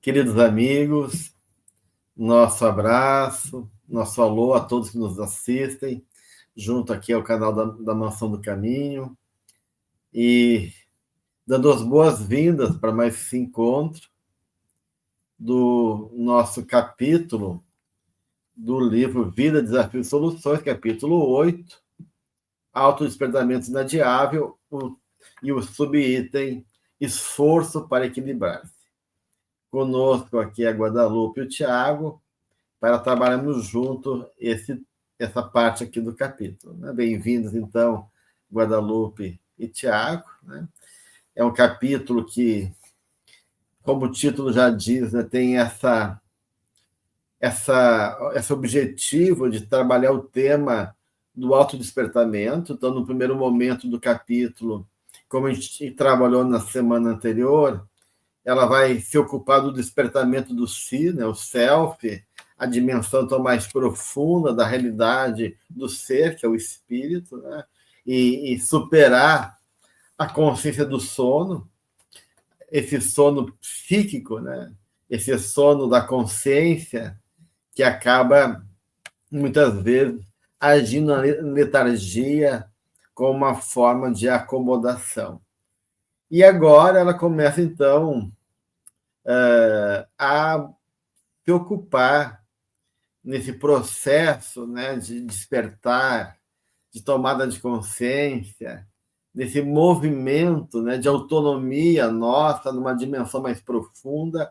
Queridos amigos, nosso abraço, nosso alô a todos que nos assistem, junto aqui ao canal da Mansão do Caminho, e dando as boas-vindas para mais esse encontro do nosso capítulo do livro Vida, Desafios e Soluções, capítulo 8, Autodespertamento Inadiável, e o subitem Esforço para Equilibrar-se. Conosco aqui é a Guadalupe e o Tiago, para trabalharmos junto essa parte aqui do capítulo. Né? Bem-vindos, então, Guadalupe e Tiago. Né? É um capítulo que, como o título já diz, né, tem esse objetivo de trabalhar o tema do autodespertamento. Então, no primeiro momento do capítulo, como a gente trabalhou na semana anterior, ela vai se ocupar do despertamento do si, né, o self, a dimensão tão mais profunda da realidade do ser, que é o espírito, né, e superar a consciência do sono, esse sono psíquico, né, esse sono da consciência, que acaba, muitas vezes, agindo na letargia como uma forma de acomodação. E agora ela começa, então, a se ocupar nesse processo, né, de despertar, de tomada de consciência, nesse movimento, né, de autonomia nossa, numa dimensão mais profunda,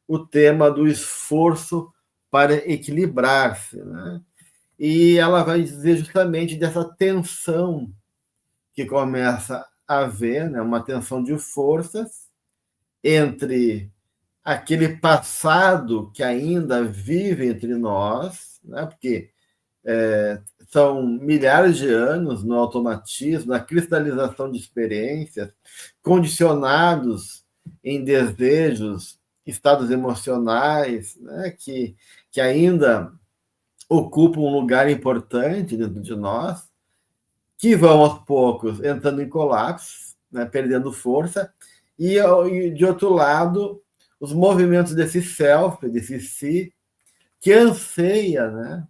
o tema do esforço para equilibrar-se. Né? E ela vai dizer justamente dessa tensão que começa a haver, né, uma tensão de forças entre aquele passado que ainda vive entre nós, né? Porque são milhares de anos no automatismo, na cristalização de experiências, condicionados em desejos, estados emocionais, né? que ainda ocupam um lugar importante dentro de nós, que vão aos poucos entrando em colapso, né? Perdendo força, e de outro lado, os movimentos desse self, desse si, que anseia, né,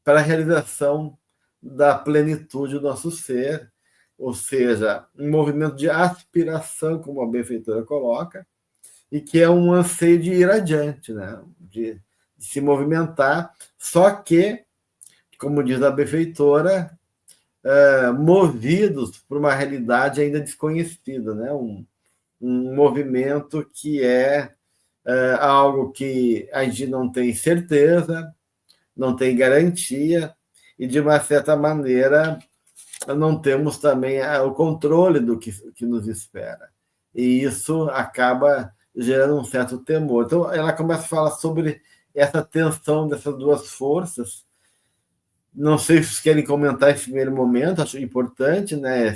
para a realização da plenitude do nosso ser, ou seja, um movimento de aspiração, como a benfeitora coloca, e que é um anseio de ir adiante, né, de se movimentar, só que, como diz a benfeitora, movidos por uma realidade ainda desconhecida, né, um movimento que é algo que a gente não tem certeza, não tem garantia, e, de uma certa maneira, não temos também o controle do que nos espera. E isso acaba gerando um certo temor. Então, ela começa a falar sobre essa tensão dessas duas forças. Não sei se vocês querem comentar esse primeiro momento, acho importante, né,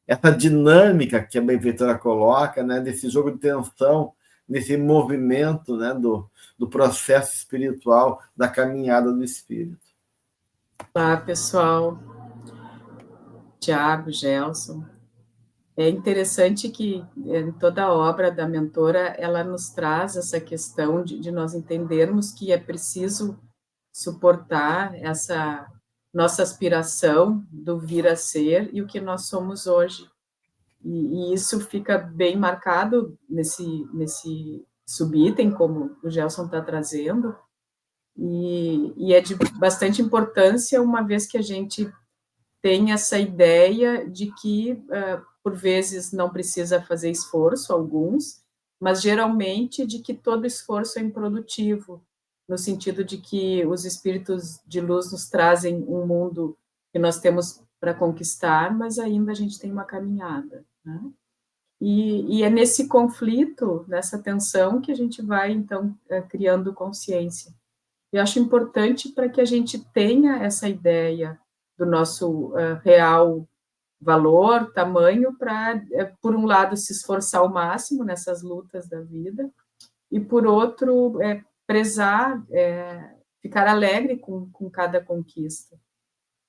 essa dinâmica que a benfeitora coloca, né, desse jogo de tensão, nesse movimento, né, do processo espiritual, da caminhada do espírito. Olá, pessoal. Tiago, Gelson. É interessante que em toda a obra da mentora ela nos traz essa questão de nós entendermos que é preciso suportar essa nossa aspiração do vir a ser e o que nós somos hoje. E isso fica bem marcado nesse subitem, como o Gelson está trazendo, e é de bastante importância, uma vez que a gente tem essa ideia de que, por vezes, não precisa fazer esforço, alguns, mas geralmente de que todo esforço é improdutivo, no sentido de que os espíritos de luz nos trazem um mundo que nós temos para conquistar, mas ainda a gente tem uma caminhada, né? E é nesse conflito, nessa tensão, que a gente vai, então, criando consciência. Eu acho importante para que a gente tenha essa ideia do nosso real valor, tamanho, para, por um lado, se esforçar ao máximo nessas lutas da vida, e, por outro, prezar, ficar alegre com cada conquista.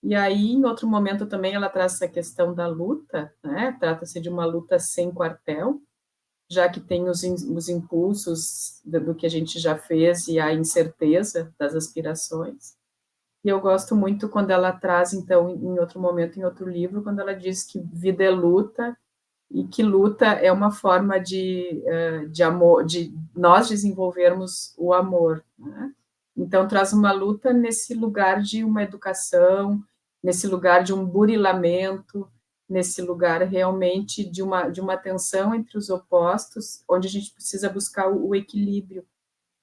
E aí, em outro momento também, ela traz essa questão da luta, né? Trata-se de uma luta sem quartel, já que tem os impulsos do que a gente já fez e a incerteza das aspirações. E eu gosto muito quando ela traz, então, em outro momento, em outro livro, quando ela diz que vida é luta, e que luta é uma forma de amor, de nós desenvolvermos o amor, né? Então, traz uma luta nesse lugar de uma educação, nesse lugar de um burilamento, nesse lugar realmente de uma tensão entre os opostos, onde a gente precisa buscar o equilíbrio,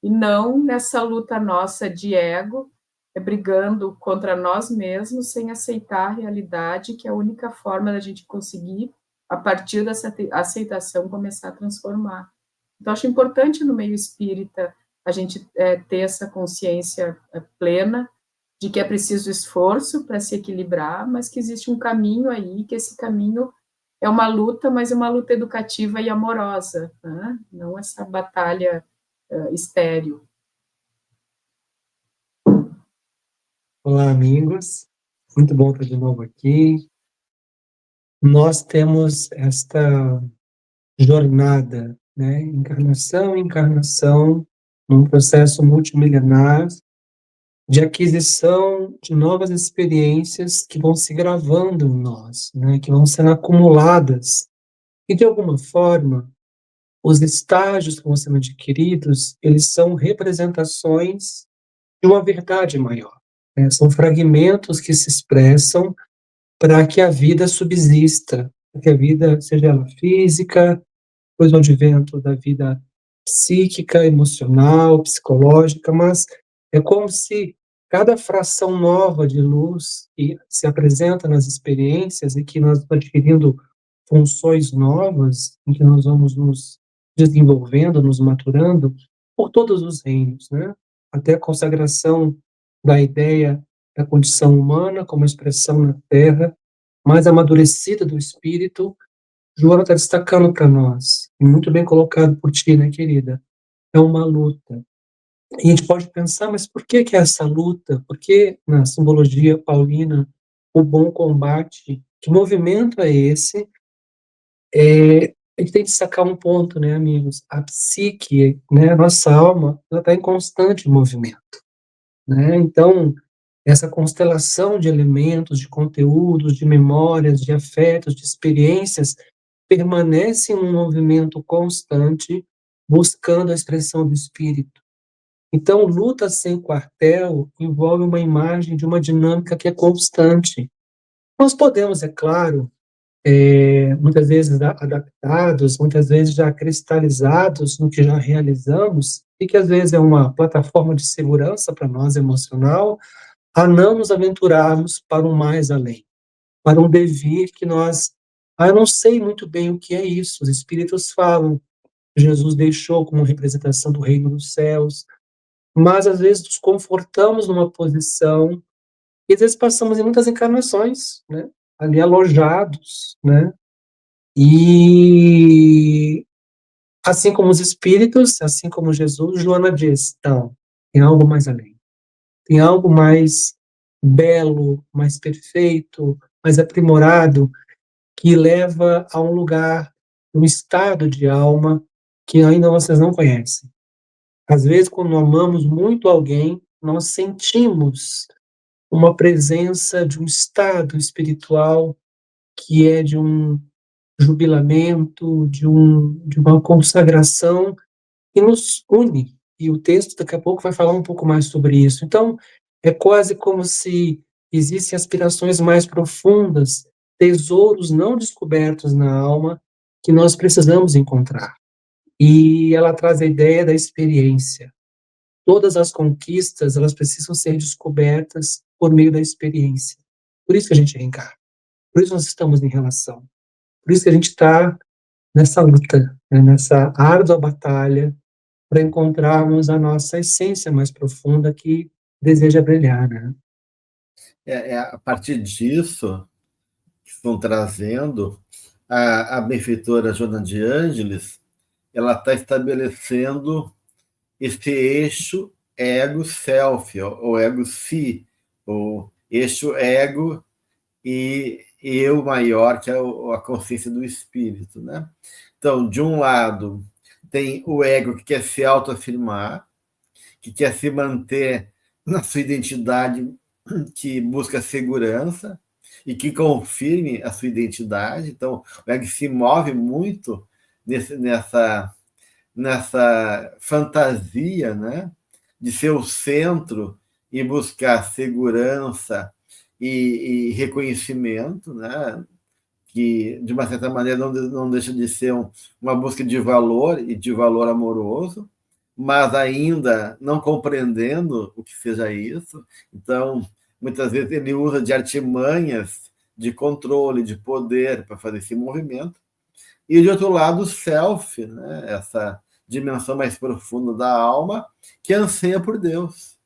e não nessa luta nossa de ego, brigando contra nós mesmos, sem aceitar a realidade, que é a única forma da gente conseguir, a partir dessa aceitação, começar a transformar. Então, acho importante no meio espírita a gente ter essa consciência plena de que é preciso esforço para se equilibrar, mas que existe um caminho aí, que esse caminho é uma luta, mas é uma luta educativa e amorosa, né? Não essa batalha estéril. Olá, amigos. Muito bom estar de novo aqui. Nós temos esta jornada, né? Encarnação em encarnação, num processo multimilenar de aquisição de novas experiências que vão se gravando em nós, né? Que vão sendo acumuladas. E, de alguma forma, os estágios que vão sendo adquiridos, eles são representações de uma verdade maior, né? São fragmentos que se expressam para que a vida subsista, para que a vida, seja ela física, depois o advento da vida psíquica, emocional, psicológica, mas é como se cada fração nova de luz que se apresenta nas experiências e que nós estamos adquirindo funções novas, em que nós vamos nos desenvolvendo, nos maturando, por todos os reinos, né? Até a consagração da ideia da condição humana como expressão na Terra, mais amadurecida do espírito. Joana está destacando para nós, e muito bem colocado por ti, né, querida? É uma luta. E a gente pode pensar, mas por que que é essa luta? Por que, na simbologia paulina, o bom combate? Que movimento é esse? A gente tem que destacar um ponto, né, amigos? A psique, né, a nossa alma, ela está em constante movimento, né? Então, essa constelação de elementos, de conteúdos, de memórias, de afetos, de experiências, permanece em um movimento constante, buscando a expressão do espírito. Então, luta sem quartel envolve uma imagem de uma dinâmica que é constante. Nós podemos, é claro, muitas vezes adaptados, muitas vezes já cristalizados no que já realizamos, e que às vezes é uma plataforma de segurança para nós emocional, a não nos aventurarmos para um mais além, para um devir que nós, eu não sei muito bem o que é isso, os espíritos falam, Jesus deixou como representação do reino dos céus, mas às vezes nos confortamos numa posição, e às vezes passamos em muitas encarnações, né, ali alojados, né, e assim como os espíritos, assim como Jesus, Joana diz, não, tem algo mais além, tem algo mais belo, mais perfeito, mais aprimorado, que leva a um lugar, um estado de alma que ainda vocês não conhecem. Às vezes, quando amamos muito alguém, nós sentimos uma presença de um estado espiritual que é de um jubilamento, de uma consagração que nos une. E o texto daqui a pouco vai falar um pouco mais sobre isso. Então, é quase como se existem aspirações mais profundas, tesouros não descobertos na alma que nós precisamos encontrar. E ela traz a ideia da experiência. Todas as conquistas, elas precisam ser descobertas por meio da experiência. Por isso que a gente reencarna. Por isso nós estamos em relação. Por isso que a gente está nessa luta, né, nessa árdua batalha para encontrarmos a nossa essência mais profunda que deseja brilhar, né? A partir disso que estão trazendo, a benfeitora Joana de Ângeles, ela está estabelecendo esse eixo ego-self, ou ego-si, ou eixo ego e eu maior, que é a consciência do espírito, né? Então, de um lado, tem o ego que quer se autoafirmar, que quer se manter na sua identidade, que busca segurança e que confirme a sua identidade. Então, o ego se move muito nessa fantasia, né, de ser o centro e buscar segurança e reconhecimento, né, que, de uma certa maneira, não deixa de ser uma busca de valor e de valor amoroso, mas ainda não compreendendo o que seja isso. Então, muitas vezes ele usa de artimanhas de controle, de poder para fazer esse movimento. E, de outro lado, o self, né? Essa dimensão mais profunda da alma, que anseia por Deus,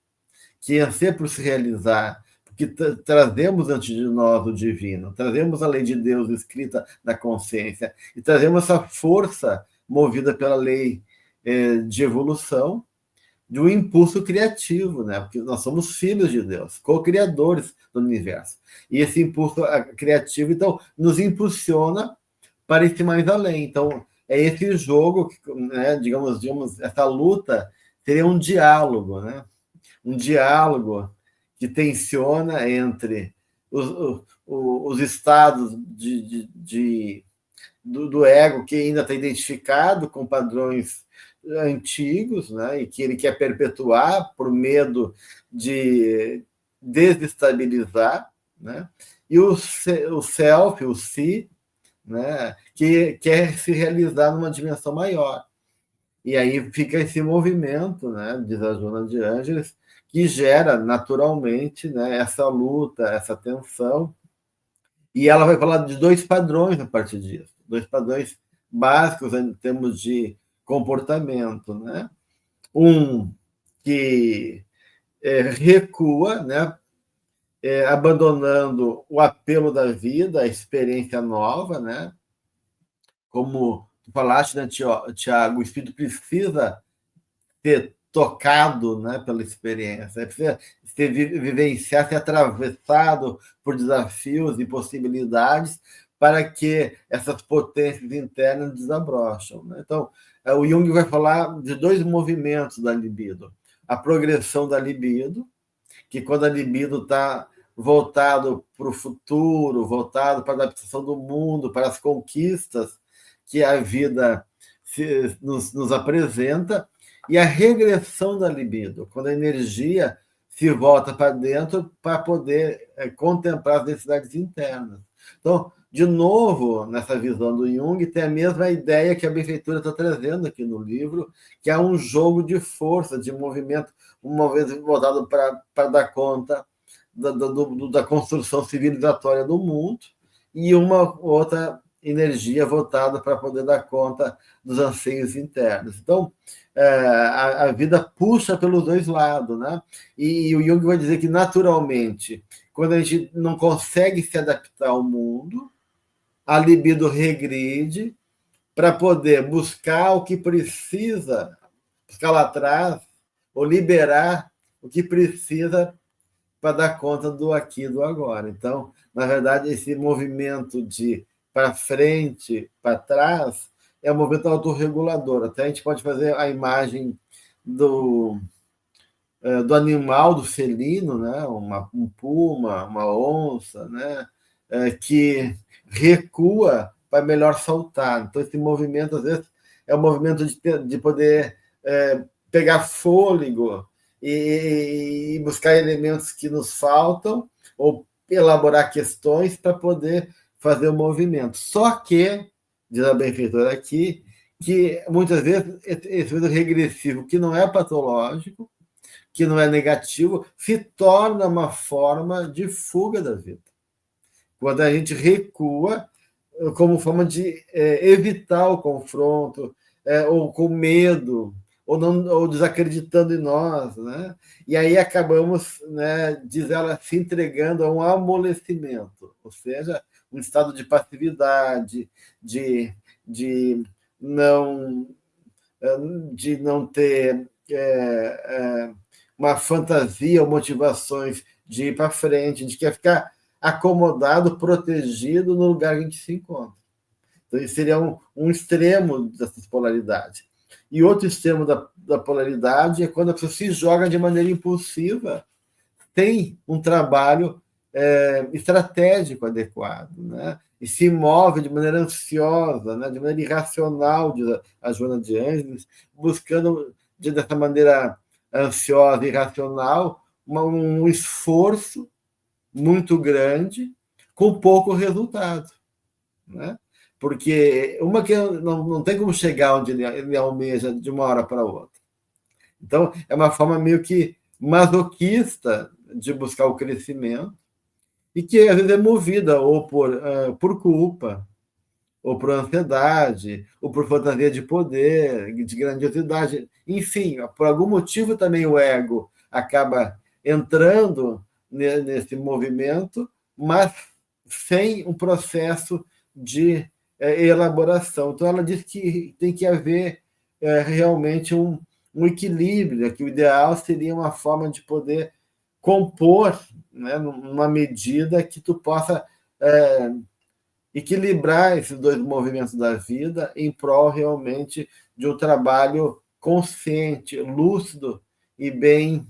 que anseia por se realizar, porque trazemos antes de nós o divino, trazemos a lei de Deus escrita na consciência, e trazemos essa força movida pela lei de evolução, de um impulso criativo, né? Porque nós somos filhos de Deus, co-criadores do universo. E esse impulso criativo, então, nos impulsiona para esse mais além. Então, é esse jogo, né, digamos, essa luta seria um diálogo, né? Um diálogo que tensiona entre os estados do ego que ainda está identificado com padrões antigos, né, e que ele quer perpetuar por medo de desestabilizar, né, e o self, o si, né, que quer se realizar numa dimensão maior. E aí fica esse movimento, né, diz a Joana de Ângeles, que gera naturalmente, né, essa luta, essa tensão. E ela vai falar de dois padrões a partir disso, dois padrões básicos em termos de comportamento, né? Um que recua, né, abandonando o apelo da vida, a experiência nova, né? Como tu falaste, né, Tiago, o espírito precisa ser tocado, né, pela experiência, precisa ser vivenciado, ser atravessado por desafios e possibilidades para que essas potências internas desabrocham, né? Então, o Jung vai falar de dois movimentos da libido. A progressão da libido, que quando a libido está voltado para o futuro, voltado para a adaptação do mundo, para as conquistas que a vida nos apresenta, e a regressão da libido, quando a energia se volta para dentro para poder contemplar as necessidades internas. Então, de novo, nessa visão do Jung, tem a mesma ideia que a benfeitura está trazendo aqui no livro, que é um jogo de força, de movimento, uma vez voltado para dar conta da construção civilizatória do mundo, e uma outra energia voltada para poder dar conta dos anseios internos. Então, a vida puxa pelos dois lados, né? E o Jung vai dizer que, naturalmente, quando a gente não consegue se adaptar ao mundo, a libido regride para poder buscar o que precisa, buscar lá atrás, ou liberar o que precisa para dar conta do aqui e do agora. Então, na verdade, esse movimento de para frente, para trás, é um movimento autorregulador. Até a gente pode fazer a imagem do animal, do felino, né? Um puma, uma onça, né? Que recua para melhor saltar. Então, esse movimento, às vezes, é um movimento de poder pegar fôlego e buscar elementos que nos faltam, ou elaborar questões para poder fazer o movimento. Só que, diz a benfeitora aqui, que muitas vezes esse medo regressivo, que não é patológico, que não é negativo, se torna uma forma de fuga da vida. Quando a gente recua como forma de evitar o confronto, ou com medo, ou desacreditando em nós, né? E aí acabamos, né, diz ela, se entregando a um amolecimento, ou seja, um estado de passividade, de não ter uma fantasia ou motivações de ir para frente. A gente quer ficar acomodado, protegido no lugar que a gente se encontra. Então, isso seria um extremo dessas polaridades. E outro extremo da polaridade é quando a pessoa se joga de maneira impulsiva, tem um trabalho estratégico adequado, né? E se move de maneira ansiosa, né? De maneira irracional, diz a Joana de Ângeles, buscando, dessa maneira ansiosa e irracional, um esforço muito grande com pouco resultado, né? Porque uma que não tem como chegar onde ele almeja de uma hora para outra. Então, é uma forma meio que masoquista de buscar o crescimento e que, às vezes, é movida ou por culpa, ou por ansiedade, ou por fantasia de poder, de grandiosidade. Enfim, por algum motivo também o ego acaba entrando nesse movimento, mas sem um processo de elaboração. Então, ela diz que tem que haver realmente um equilíbrio, que o ideal seria uma forma de poder compor, né, numa medida que tu possa equilibrar esses dois movimentos da vida em prol realmente de um trabalho consciente, lúcido e bem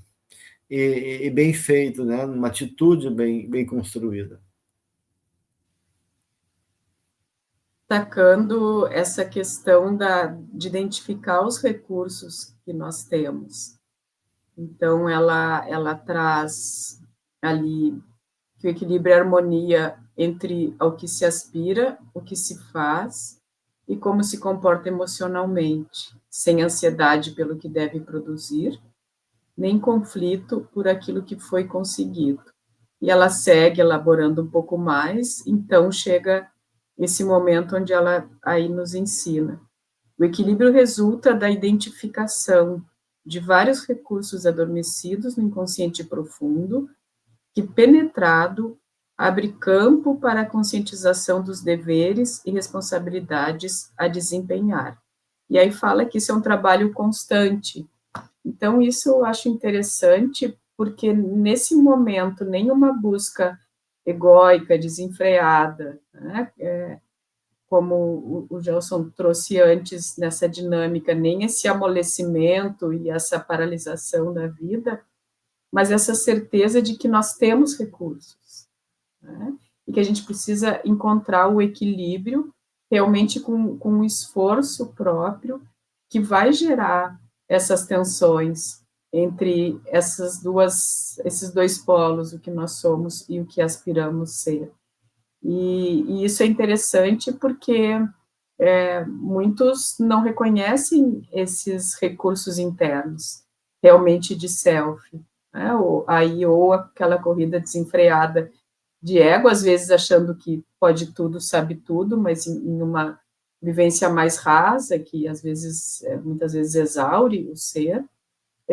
feito, né? Uma atitude bem construída. Destacando essa questão de identificar os recursos que nós temos. Então, ela traz ali que o equilíbrio e a harmonia entre ao que se aspira, o que se faz e como se comporta emocionalmente, sem ansiedade pelo que deve produzir, nem conflito por aquilo que foi conseguido. E ela segue elaborando um pouco mais, então chega esse momento onde ela aí nos ensina. O equilíbrio resulta da identificação de vários recursos adormecidos no inconsciente profundo, que, penetrado, abre campo para a conscientização dos deveres e responsabilidades a desempenhar. E aí fala que isso é um trabalho constante. Então, isso eu acho interessante, porque nesse momento, nenhuma busca egóica, desenfreada, né? Como o Gelson trouxe antes nessa dinâmica, nem esse amolecimento e essa paralisação da vida, mas essa certeza de que nós temos recursos, né? E que a gente precisa encontrar o equilíbrio realmente com um esforço próprio que vai gerar essas tensões entre esses dois polos, o que nós somos e o que aspiramos ser. E isso é interessante porque muitos não reconhecem esses recursos internos, realmente de self, né? ou aquela corrida desenfreada de ego, às vezes achando que pode tudo, sabe tudo, mas em uma vivência mais rasa, que às vezes, muitas vezes exaure o ser,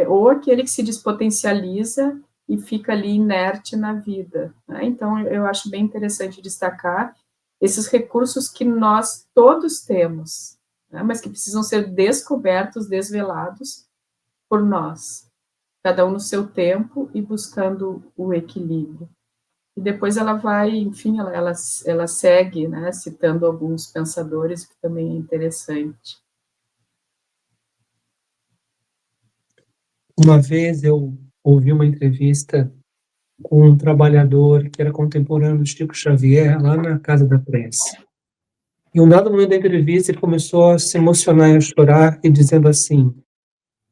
ou aquele que se despotencializa e fica ali inerte na vida, né? Então, eu acho bem interessante destacar esses recursos que nós todos temos, né? Mas que precisam ser descobertos, desvelados por nós, cada um no seu tempo e buscando o equilíbrio. E depois ela vai, enfim, ela segue, né, citando alguns pensadores, que também é interessante. Uma vez eu ouvi uma entrevista com um trabalhador que era contemporâneo do Chico Xavier, lá na Casa da Prece. E um dado momento da entrevista, ele começou a se emocionar e a chorar, e dizendo assim: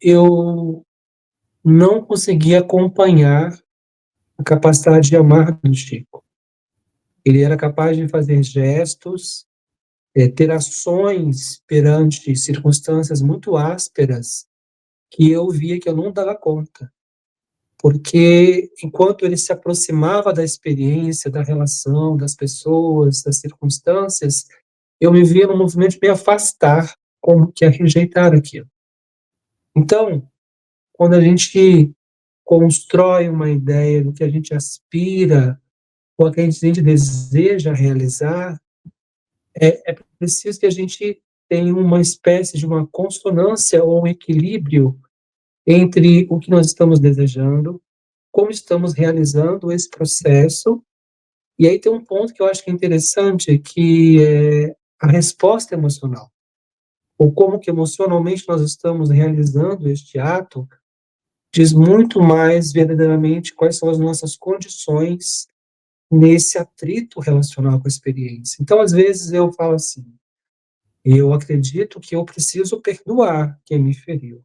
eu não consegui acompanhar a capacidade de amar do Chico. Ele era capaz de fazer gestos, ter ações perante circunstâncias muito ásperas, que eu via que eu não dava conta. Porque enquanto ele se aproximava da experiência, da relação, das pessoas, das circunstâncias, eu me via no movimento de me afastar, como que a rejeitar aquilo. Então, quando a gente constrói uma ideia do que a gente aspira, ou que a gente deseja realizar, é preciso que a gente tenha uma espécie de uma consonância ou um equilíbrio entre o que nós estamos desejando, como estamos realizando esse processo E aí tem um ponto que eu acho que é interessante, que é a resposta emocional, ou como que emocionalmente nós estamos realizando este ato, diz muito mais verdadeiramente quais são as nossas condições nesse atrito relacional com a experiência. Então, às vezes, eu falo assim, eu acredito que eu preciso perdoar quem me feriu,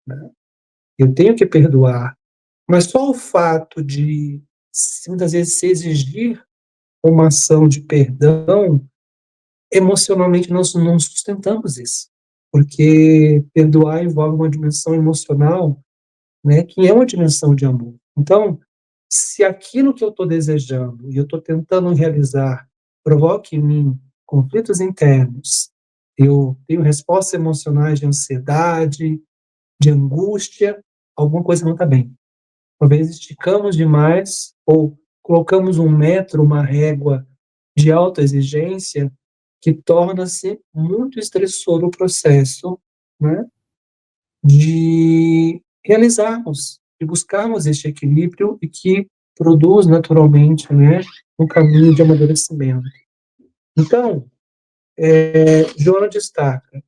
né? Eu tenho que perdoar, mas só o fato de, muitas vezes, se exigir uma ação de perdão, emocionalmente nós não sustentamos isso, porque perdoar envolve uma dimensão emocional, né, que é uma dimensão de amor. Então, se aquilo que eu estou desejando e eu estou tentando realizar provoca em mim conflitos internos, eu tenho respostas emocionais de ansiedade, de angústia, alguma coisa não está bem. Talvez esticamos demais ou colocamos um metro, uma régua de alta exigência que torna-se muito estressor o processo, né, de realizarmos, de buscarmos este equilíbrio e que produz naturalmente, né, um caminho de amadurecimento. Então, Joana destaca,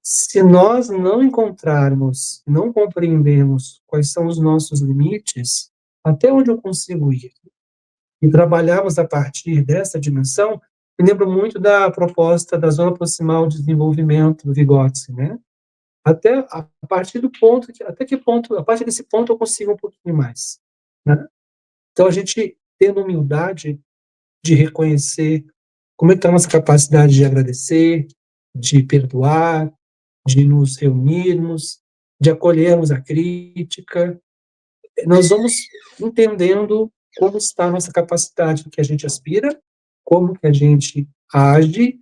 se nós não encontrarmos, não compreendermos quais são os nossos limites, até onde eu consigo ir, e trabalharmos a partir dessa dimensão, me lembro muito da proposta da zona proximal de desenvolvimento do Vygotsky, né? Até a partir do ponto que, até que ponto, a partir desse ponto eu consigo um pouquinho mais, né? Então a gente tendo humildade de reconhecer como é que está a nossa capacidade de agradecer, de perdoar, de nos reunirmos, de acolhermos a crítica, nós vamos entendendo como está a nossa capacidade, do que a gente aspira, como que a gente age,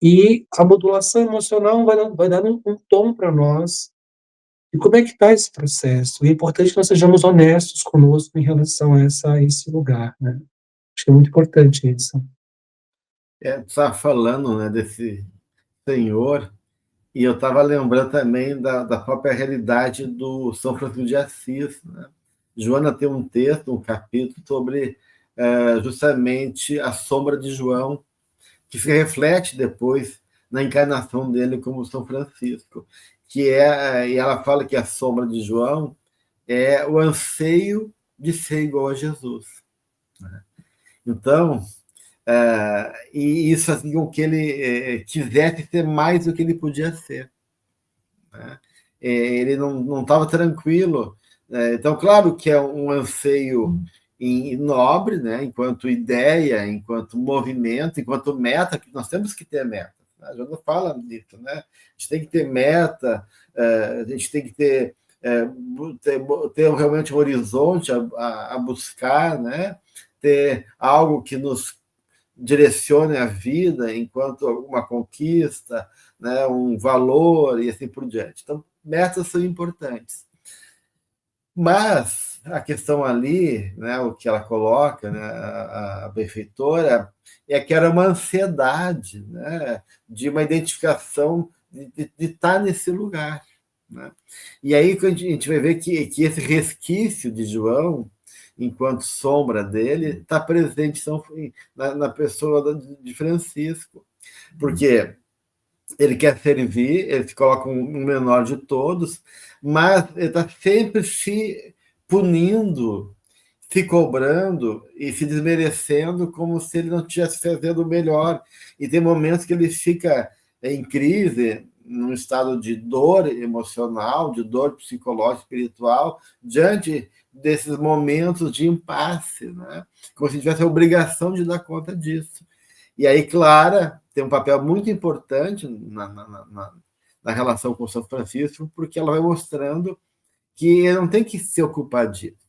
e a modulação emocional vai dando um tom para nós, e como é que está esse processo. E é importante que nós sejamos honestos conosco em relação a esse lugar, né? Acho que é muito importante isso. Está falando, né, desse senhor, e eu estava lembrando também da própria realidade do São Francisco de Assis, né? Joana tem um texto, um capítulo sobre justamente a sombra de João, que se reflete depois na encarnação dele como São Francisco, e ela fala que a sombra de João é o anseio de ser igual a Jesus, né? Então, e isso assim, com que ele quisesse ser mais do que ele podia ser, né? Ele não estava tranquilo. Então, claro que é um anseio nobre, né? Enquanto ideia, enquanto movimento, enquanto meta, que nós temos que ter meta. A gente não fala disso, né? A gente tem que ter meta, a gente tem que ter realmente um horizonte a buscar, né? Ter algo que nos direcione a vida enquanto uma conquista, né, um valor e assim por diante. Então, metas são importantes. Mas a questão ali, né, o que ela coloca, né, a benfeitora, é que era uma ansiedade, né, de uma identificação de estar nesse lugar, né? E aí a gente vai ver que esse resquício de João, enquanto sombra dele, está presente na pessoa de Francisco, porque ele quer servir, ele se coloca um menor de todos, mas ele está sempre se punindo, se cobrando e se desmerecendo como se ele não estivesse fazendo o melhor. E tem momentos que ele fica em crise, num estado de dor emocional, de dor psicológica, espiritual, diante desses momentos de impasse, né? Como se tivesse a obrigação de dar conta disso. E aí, Clara tem um papel muito importante na relação com o São Francisco, porque ela vai mostrando que ele não tem que se ocupar disso,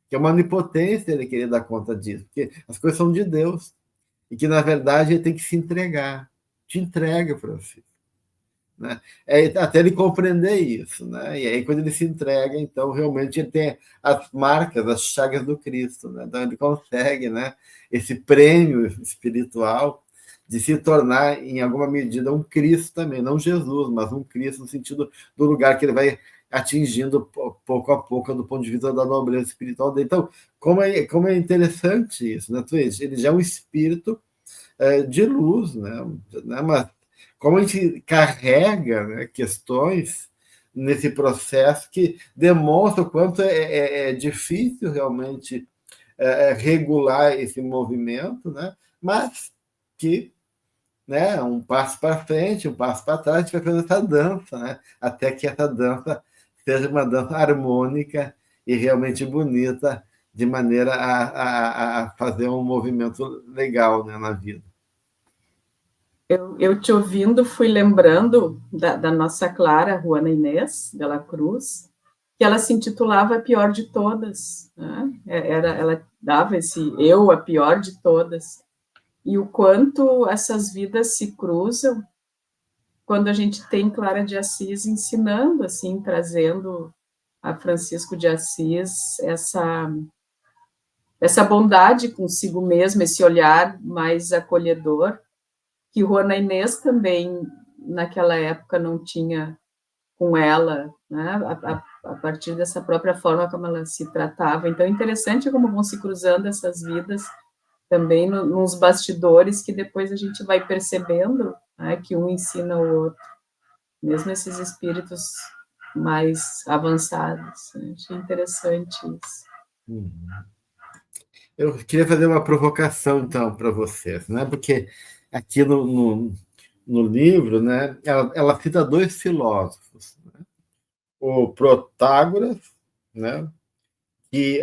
que é uma onipotência ele querer dar conta disso, porque as coisas são de Deus, e que, na verdade, ele tem que se entregar. Te entrega, Francisco, né? Até ele compreender isso, né? E aí, quando ele se entrega, então, realmente, ele tem as marcas, as chagas do Cristo, né? Então, ele consegue, né, esse prêmio espiritual de se tornar, em alguma medida, um Cristo também, não Jesus, mas um Cristo no sentido do lugar que ele vai atingindo pouco a pouco do ponto de vista da nobreza espiritual dele. Então, como é interessante isso, né? Ele já é um espírito de luz, né? Mas como a gente carrega, né, questões nesse processo que demonstra o quanto é difícil realmente regular esse movimento, né? Mas que, né, um passo para frente, um passo para trás, a gente vai fazendo essa dança, né? Até que essa dança seja uma dança harmônica e realmente bonita, de maneira a fazer um movimento legal, né, na vida. Eu te ouvindo, fui lembrando da nossa Clara Juana Inês de la Cruz, que ela se intitulava a pior de todas, né? Ela dava esse eu, a pior de todas. E o quanto essas vidas se cruzam quando a gente tem Clara de Assis ensinando, assim, trazendo a Francisco de Assis essa bondade consigo mesmo, esse olhar mais acolhedor, que Juana Inês também, naquela época, não tinha com ela, né? A partir dessa própria forma como ela se tratava. Então, é interessante como vão se cruzando essas vidas também nos bastidores, que depois a gente vai percebendo, né, que um ensina o outro, mesmo esses espíritos mais avançados. Né? Achei interessante isso. Eu queria fazer uma provocação, então, para vocês, né? Porque aqui no livro, né, ela cita dois filósofos, né? O Protágoras, né,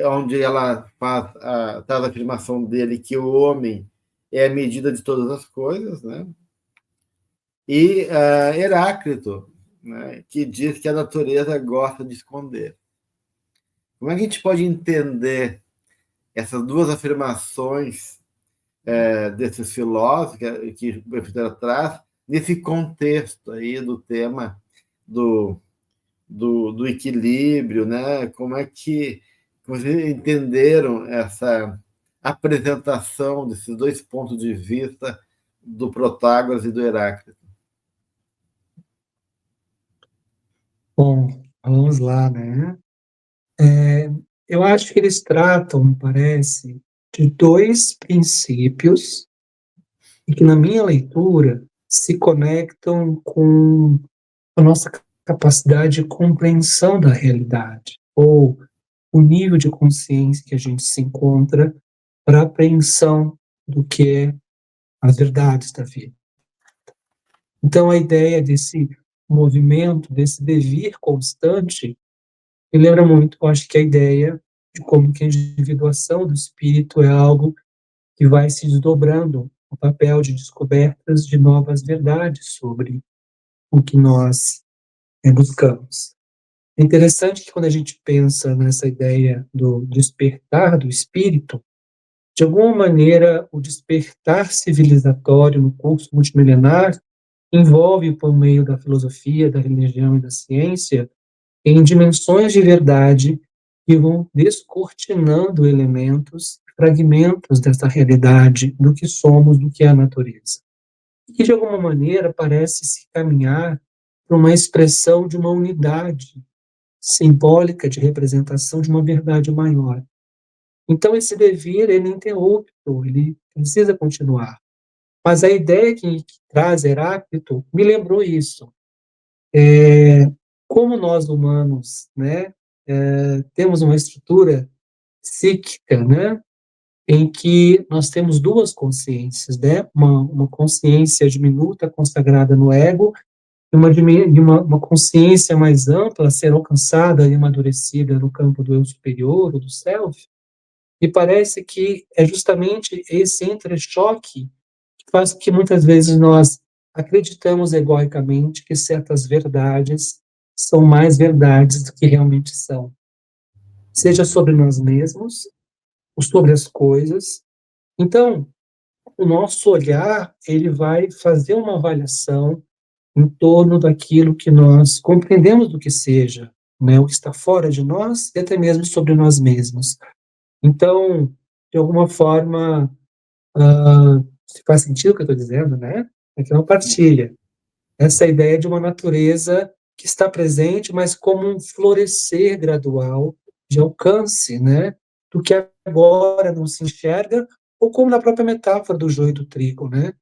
onde ela traz a afirmação dele que o homem é a medida de todas as coisas, né? E Heráclito, né, que diz que a natureza gosta de esconder. Como é que a gente pode entender essas duas afirmações desses filósofos que o Epicteto traz nesse contexto aí do tema do equilíbrio, né? Como é que vocês entenderam essa apresentação desses dois pontos de vista do Protágoras e do Heráclito? Bom, vamos lá, né? Eu acho que eles tratam, me parece, de dois princípios e que, na minha leitura, se conectam com a nossa capacidade de compreensão da realidade, ou o nível de consciência que a gente se encontra para a apreensão do que é as verdades da vida. Então, a ideia desse movimento, desse devir constante, me lembra muito, eu acho que a ideia de como que a individuação do espírito é algo que vai se desdobrando no papel de descobertas de novas verdades sobre o que nós buscamos. É interessante que quando a gente pensa nessa ideia do despertar do espírito, de alguma maneira o despertar civilizatório no curso multimilenar envolve, por meio da filosofia, da religião e da ciência, em dimensões de verdade que vão descortinando elementos, fragmentos dessa realidade, do que somos, do que é a natureza. E que, de alguma maneira, parece se caminhar para uma expressão de uma unidade simbólica de representação de uma verdade maior. Então, esse devir, ele é ininterrupto, ele precisa continuar. Mas a ideia que traz Heráclito me lembrou isso. Como nós humanos, né, temos uma estrutura psíquica, né, em que nós temos duas consciências, né, uma consciência diminuta consagrada no ego e uma consciência mais ampla a ser alcançada e amadurecida no campo do eu superior, ou do self, e parece que é justamente esse entrechoque que faz com que muitas vezes nós acreditamos egoicamente que certas verdades são mais verdades do que realmente são. Seja sobre nós mesmos, ou sobre as coisas. Então, o nosso olhar, ele vai fazer uma avaliação em torno daquilo que nós compreendemos do que seja, né, o que está fora de nós e até mesmo sobre nós mesmos. Então, de alguma forma, se faz sentido o que eu estou dizendo, né? É que não partilha. Essa ideia de uma natureza que está presente, mas como um florescer gradual de alcance, né? Do que agora não se enxerga, ou como na própria metáfora do joio e do trigo, né?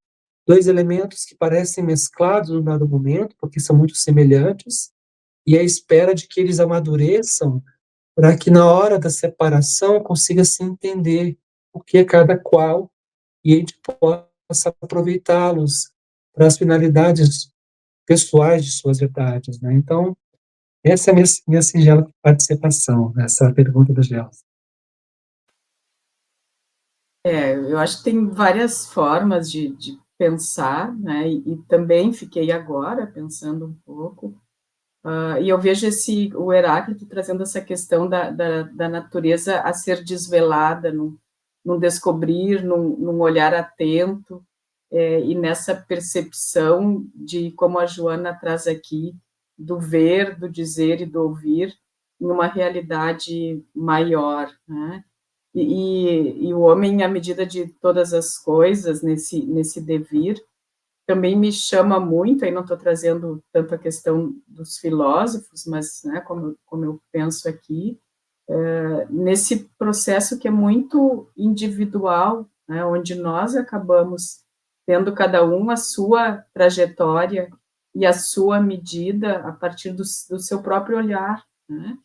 Dois elementos que parecem mesclados no dado momento, porque são muito semelhantes, e a espera de que eles amadureçam para que na hora da separação consiga se entender o que é cada qual e a gente possa aproveitá-los para as finalidades pessoais de suas verdades, né? Então, essa é a minha singela participação nessa pergunta do Gelson. Eu acho que tem várias formas de pensar, né? E também fiquei agora pensando um pouco, e eu vejo o Heráclito trazendo essa questão da natureza a ser desvelada, num descobrir, num olhar atento, e nessa percepção de, como a Joana traz aqui, do ver, do dizer e do ouvir, em uma realidade maior, né? E o homem, à medida de todas as coisas, nesse devir, também me chama muito, aí não estou trazendo tanto a questão dos filósofos, mas, né, como eu penso aqui, nesse processo que é muito individual, né, onde nós acabamos tendo cada um a sua trajetória e a sua medida a partir do seu próprio olhar, né?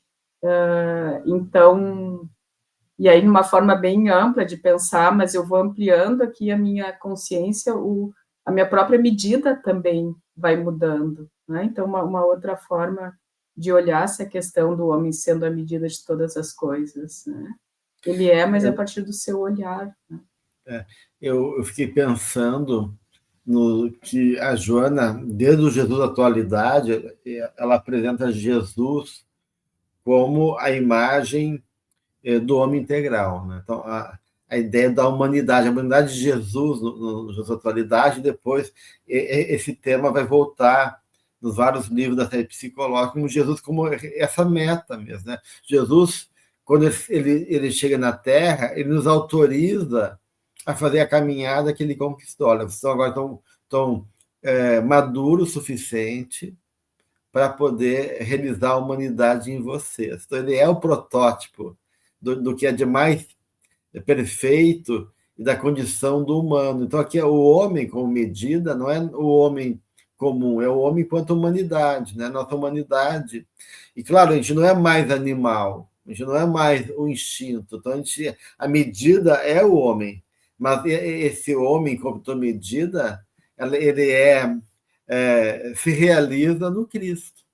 Então, e aí numa forma bem ampla de pensar, mas eu vou ampliando aqui a minha consciência, a minha própria medida também vai mudando, né? Então, uma outra forma de olhar essa questão do homem sendo a medida de todas as coisas, né? Ele mas a partir do seu olhar, né? Eu fiquei pensando no que a Joana, desde o Jesus da atualidade, ela apresenta Jesus como a imagem do homem integral, né? Então, a ideia da humanidade, a humanidade de Jesus no Jesus da atualidade, depois esse tema vai voltar nos vários livros da série psicológica, como Jesus como essa meta mesmo, né? Jesus, quando ele chega na Terra, ele nos autoriza a fazer a caminhada que ele conquistou. Olha, vocês agora estão maduros o suficiente para poder realizar a humanidade em vocês. Então, ele é o protótipo do que é de mais perfeito e da condição do humano. Então, aqui é o homem como medida, não é o homem comum, é o homem enquanto humanidade, né? Nossa humanidade. E, claro, a gente não é mais animal, a gente não é mais o instinto. Então, a medida é o homem, mas esse homem, como medida, ele se realiza no Cristo.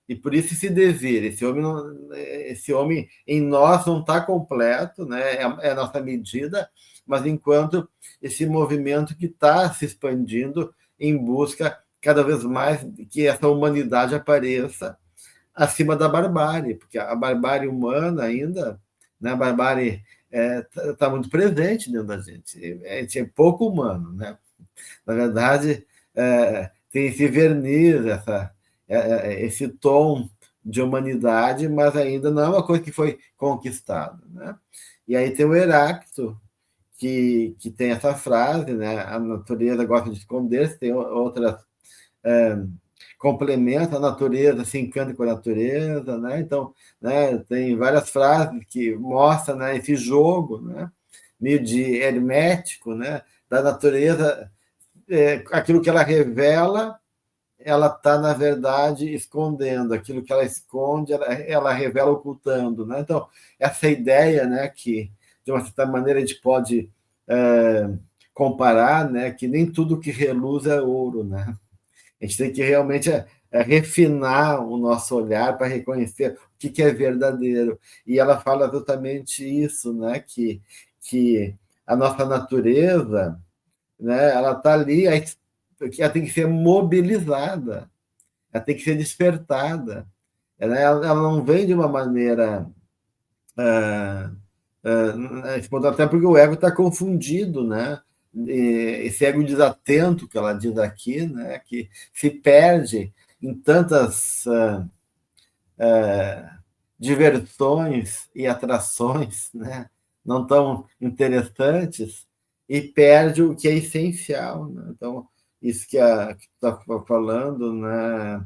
E por isso esse dever, esse homem em nós não está completo, né? É a nossa medida, mas enquanto esse movimento que está se expandindo em busca cada vez mais que essa humanidade apareça acima da barbárie, porque a barbárie humana ainda, né? A barbárie está muito presente dentro da gente. A gente é pouco humano, né? Na verdade, tem esse verniz, esse tom de humanidade, mas ainda não é uma coisa que foi conquistada, né? E aí tem o Heráclito, que tem essa frase, né? A natureza gosta de esconder-se, tem outras complementa a natureza, se encanta com a natureza, né? Então, né, tem várias frases que mostram, né, esse jogo, né, meio de hermético, né, da natureza, aquilo que ela revela, ela está, na verdade, escondendo. Aquilo que ela esconde, ela revela ocultando, né? Então, essa ideia, né, que, de uma certa maneira, a gente pode comparar, né, que nem tudo que reluz é ouro, né? A gente tem que realmente refinar o nosso olhar para reconhecer o que é verdadeiro. E ela fala exatamente isso, né, que a nossa natureza, né, ela está ali, ela tem que ser mobilizada, ela tem que ser despertada. Ela não vem de uma maneira até porque o ego está confundido, né? Esse ego desatento que ela diz aqui, né? Que se perde em tantas diversões e atrações, né? Não tão interessantes, e perde o que é essencial, né? Então, isso que tu está falando, né,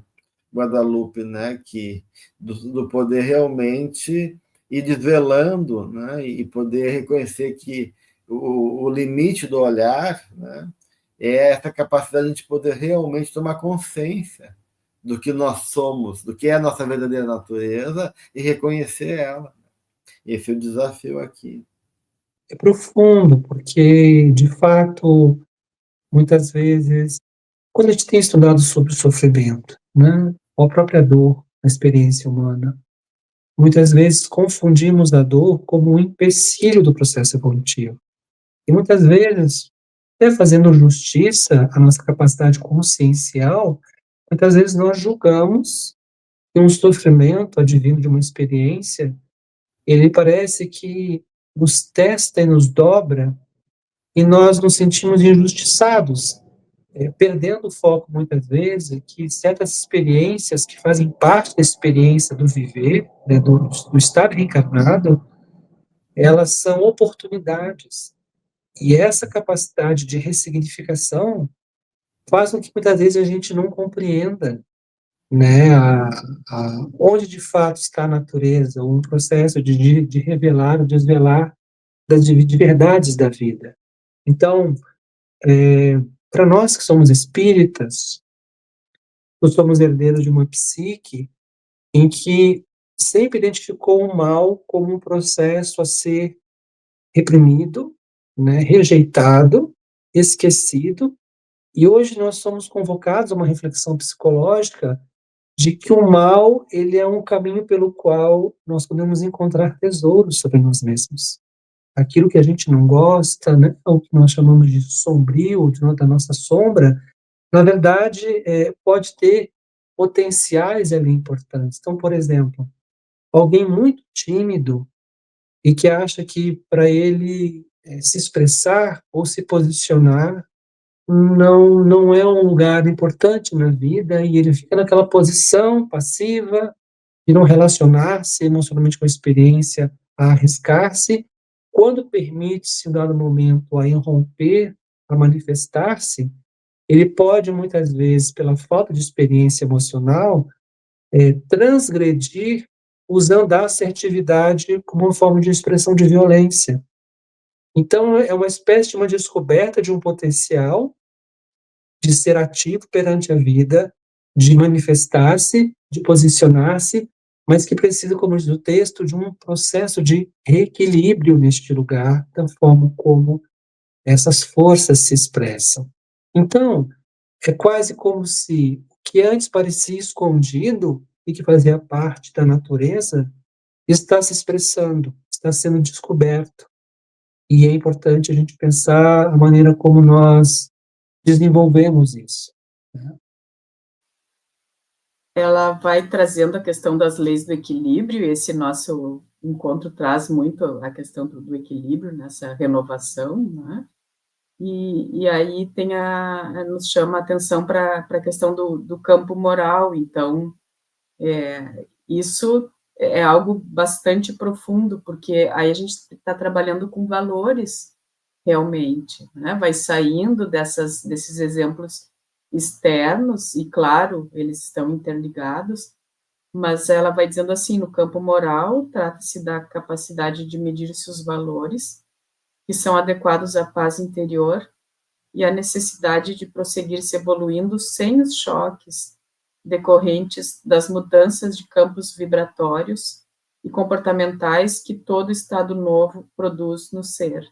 Guadalupe, né, que do poder realmente ir desvelando, né, e poder reconhecer que o limite do olhar, né, é essa capacidade de a gente poder realmente tomar consciência do que nós somos, do que é a nossa verdadeira natureza e reconhecer ela. Esse é o desafio aqui. É profundo, porque, de fato, muitas vezes, quando a gente tem estudado sobre o sofrimento, né, ou a própria dor na experiência humana, muitas vezes confundimos a dor como um empecilho do processo evolutivo. E muitas vezes, até fazendo justiça à nossa capacidade consciencial, muitas vezes nós julgamos que um sofrimento advindo de uma experiência, ele parece que nos testa e nos dobra, e nós nos sentimos injustiçados, perdendo o foco muitas vezes que certas experiências que fazem parte da experiência do viver, né, do estar reencarnado, elas são oportunidades. E essa capacidade de ressignificação faz com que muitas vezes a gente não compreenda, né, onde de fato está a natureza, um processo de revelar ou desvelar das de verdades da vida. Então, para nós que somos espíritas, nós somos herdeiros de uma psique em que sempre identificou o mal como um processo a ser reprimido, né, rejeitado, esquecido, e hoje nós somos convocados a uma reflexão psicológica de que o mal, ele é um caminho pelo qual nós podemos encontrar tesouros sobre nós mesmos. Aquilo que a gente não gosta, né, o que nós chamamos de sombrio, da nossa sombra, na verdade, pode ter potenciais ali importantes. Então, por exemplo, alguém muito tímido e que acha que para ele se expressar ou se posicionar não é um lugar importante na vida, e ele fica naquela posição passiva de não relacionar-se emocionalmente com a experiência, a arriscar-se. Quando permite-se, em dado momento, a irromper, a manifestar-se, ele pode, muitas vezes, pela falta de experiência emocional, transgredir usando a assertividade como uma forma de expressão de violência. Então, é uma espécie de uma descoberta de um potencial de ser ativo perante a vida, de manifestar-se, de posicionar-se, mas que precisa, como diz o texto, de um processo de reequilíbrio neste lugar, da forma como essas forças se expressam. Então, é quase como se o que antes parecia escondido e que fazia parte da natureza está se expressando, está sendo descoberto. E é importante a gente pensar a maneira como nós desenvolvemos isso, né? Ela vai trazendo a questão das leis do equilíbrio, e esse nosso encontro traz muito a questão do equilíbrio nessa renovação, né? E aí nos chama a atenção para a questão do campo moral. Então, isso é algo bastante profundo, porque aí a gente está trabalhando com valores realmente, né? Vai saindo desses exemplos externos, e claro, eles estão interligados, mas ela vai dizendo assim, no campo moral, trata-se da capacidade de medir-se os valores que são adequados à paz interior e a necessidade de prosseguir se evoluindo sem os choques decorrentes das mudanças de campos vibratórios e comportamentais que todo estado novo produz no ser.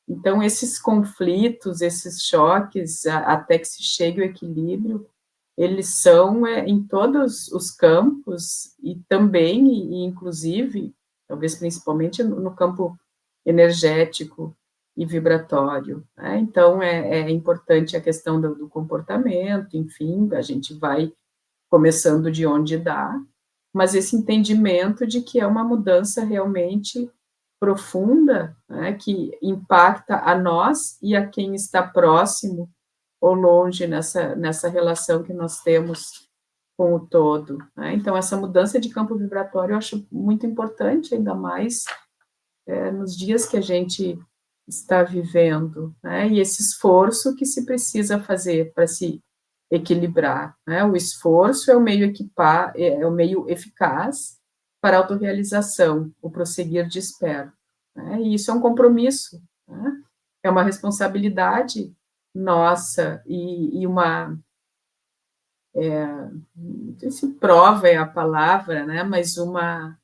Então, esses conflitos, esses choques, até que se chegue ao equilíbrio, eles são em todos os campos, e também, e inclusive, talvez principalmente no campo energético e vibratório, né? Então, é importante a questão do comportamento, enfim, a gente vai começando de onde dá, mas esse entendimento de que é uma mudança realmente profunda, né, que impacta a nós e a quem está próximo ou longe nessa relação que nós temos com o todo, né? Então, essa mudança de campo vibratório eu acho muito importante, ainda mais nos dias que a gente está vivendo, né? E esse esforço que se precisa fazer para se equilibrar, né? O esforço é o meio é o meio eficaz para a autorrealização, o prosseguir desperto, né? E isso é um compromisso, né? É uma responsabilidade nossa e uma não sei se prova é a palavra, né? Mas uma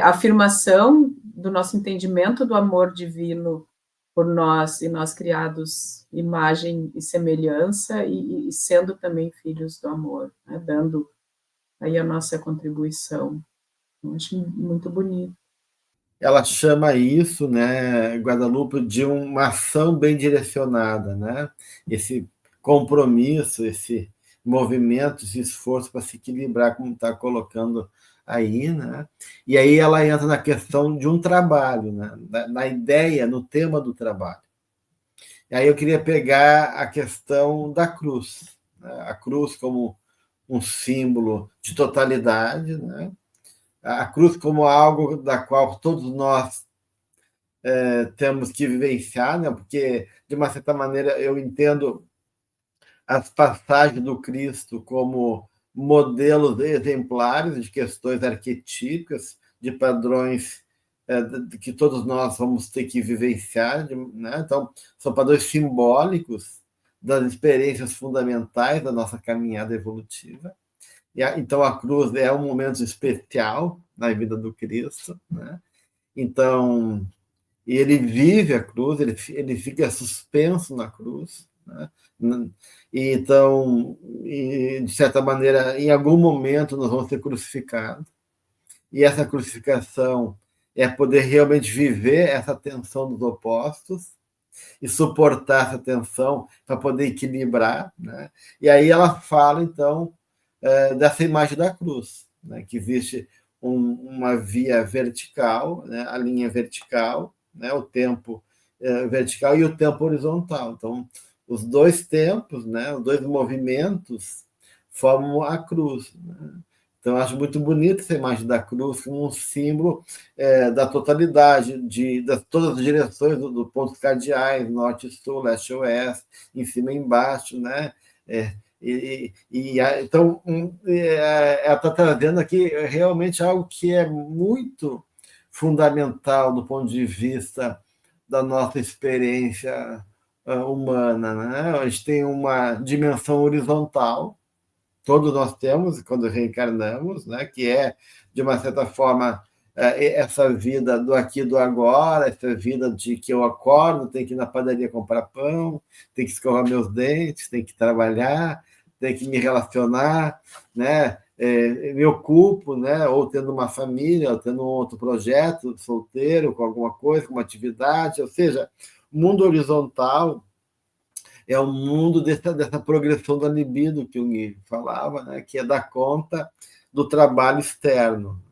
afirmação do nosso entendimento do amor divino por nós e nós criados imagem e semelhança e sendo também filhos do amor, né? Dando aí a nossa contribuição. Eu acho muito bonito. Ela chama isso, né, Guadalupe, de uma ação bem direcionada, né? Esse compromisso, esse movimento, esse esforço para se equilibrar, como está colocando aí, né? E aí ela entra na questão de um trabalho, né? Na ideia, no tema do trabalho. E aí eu queria pegar a questão da cruz, né? A cruz como um símbolo de totalidade, né? A cruz como algo da qual todos nós temos que vivenciar, né? Porque, de uma certa maneira, eu entendo as passagens do Cristo como modelos exemplares de questões arquetípicas, de padrões que todos nós vamos ter que vivenciar, né? Então, são padrões simbólicos das experiências fundamentais da nossa caminhada evolutiva. Então, a cruz é um momento especial na vida do Cristo, né? Então, e ele vive a cruz, ele fica suspenso na cruz, né? E então, de certa maneira, em algum momento nós vamos ser crucificados, e essa crucificação é poder realmente viver essa tensão dos opostos e suportar essa tensão para poder equilibrar, né? E aí ela fala, então, dessa imagem da cruz, né? Que existe uma via vertical, né? A linha vertical, né? O tempo vertical e o tempo horizontal. Então, os dois tempos, né? Os dois movimentos formam a cruz, né? Então, eu acho muito bonita essa imagem da cruz como um símbolo da totalidade, de todas as direções do pontos cardeais, norte, sul, leste, oeste, em cima e embaixo, né? Então, ela está trazendo aqui realmente algo que é muito fundamental do ponto de vista da nossa experiência humana, né? A gente tem uma dimensão horizontal, todos nós temos quando reencarnamos, né? Que é, de uma certa forma, essa vida do aqui e do agora, essa vida de que eu acordo, tenho que ir na padaria comprar pão, tenho que escovar meus dentes, tenho que trabalhar, tenho que me relacionar, né? Me ocupo, né? Ou tendo uma família, ou tendo um outro projeto, solteiro, com alguma coisa, com uma atividade, ou seja, o mundo horizontal é o mundo dessa progressão da libido que o Jung falava, né? Que é dar conta do trabalho externo,